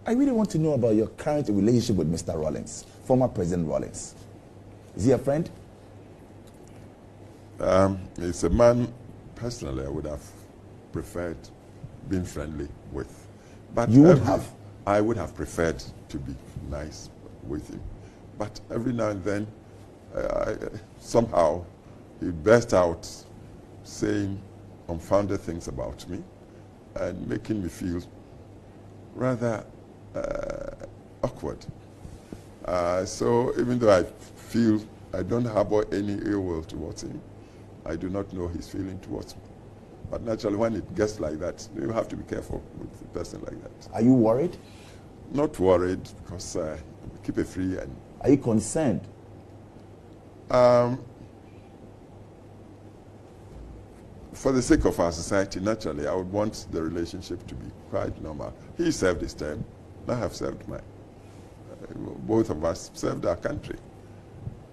I really want to know about your current relationship with Mr. Rawlings, former President Rawlings. Is he a friend? It's a man, personally, I would have preferred being friendly with. But you would have? I would have preferred to be nice with him. But every now and then, somehow, he burst out saying unfounded things about me and making me feel rather awkward. So even though I feel I don't harbor any ill will towards him, I do not know his feeling towards me. But naturally, when it gets like that, you have to be careful with a person like that. Are you worried? Not worried, because keep it free. And are you concerned? For the sake of our society, naturally, I would want the relationship to be quite normal. He served his term, I have served mine. Both of us served our country.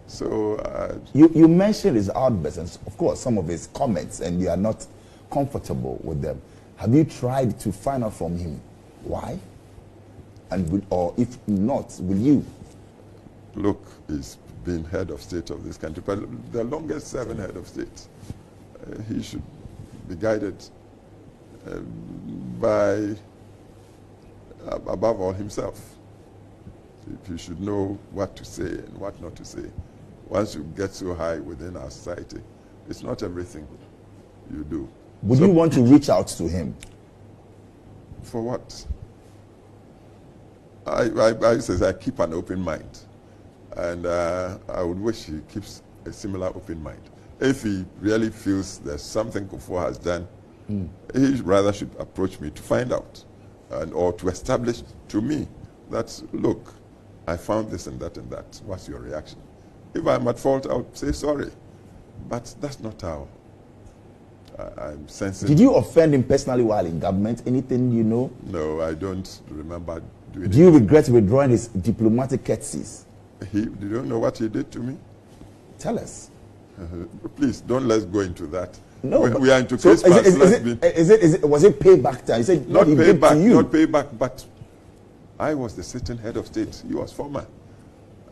So you mentioned his outbursts and, of course, some of his comments, and you are not comfortable with them. Have you tried to find out from him why? And or if not, will you? Look, he's been head of state of this country, but the longest serving head of state. He should be guided by, above all, himself. He should know what to say and what not to say. Once you get so high within our society, it's not everything you do. Would you want to reach out to him? For what? I say I keep an open mind. And I would wish he keeps a similar open mind. If he really feels there's something Kufuor has done, he rather should approach me to find out, or to establish to me that, look, I found this and that and that. What's your reaction? If I'm at fault, I'll say sorry. But that's not how I'm sensitive. Did you offend him personally while in government? Anything you know? No, I don't remember doing it. Do you regret withdrawing his diplomatic courtesies? You don't know what he did to me? Tell us. Please, don't let's go into that. No, we are into so Christmas. Was it payback time? You said not payback, to you. not payback, but I was the sitting head of state. He was former.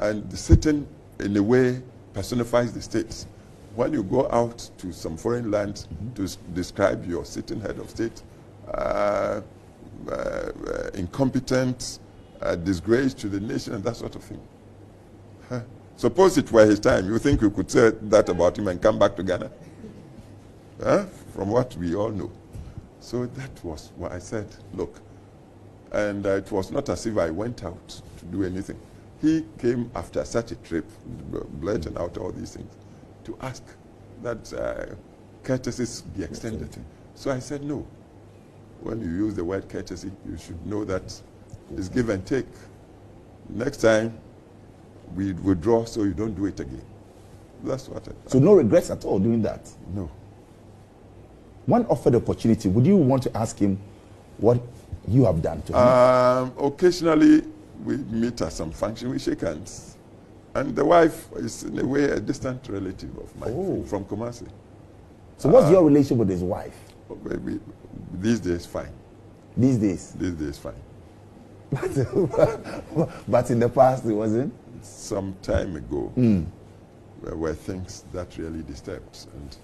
And the sitting, in a way, personifies the state. When you go out to some foreign land to describe your sitting head of state, incompetent, disgrace to the nation, and that sort of thing. Suppose it were his time, you think you could say that about him and come back to Ghana? From what we all know. So that was what I said, look. And it was not as if I went out to do anything. He came after such a trip, blurting out all these things, to ask that courtesies be extended. So I said no. When you use the word courtesy, you should know that it's give and take. Next time, we withdraw so you don't do it again. That's what I thought. So no regrets at all doing that? No. When offered the opportunity, would you want to ask him what you have done to him? Occasionally, we meet at some function, we shake hands. And the wife is, in a way, a distant relative of mine from Kumasi. So what's your relationship with his wife? These days, fine. These days? These days, fine. But in the past, it wasn't? Some time ago, there were things that really disturbed. And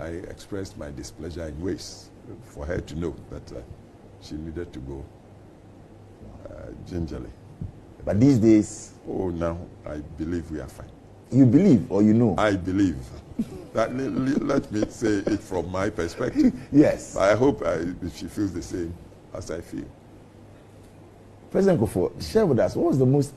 I expressed my displeasure in ways for her to know that she needed to go gingerly. But these days? Oh, now I believe we are fine. You believe or you know? I believe. Let me say it from my perspective. Yes. I hope she feels the same as I feel. President Kufuor, share with us, what was the most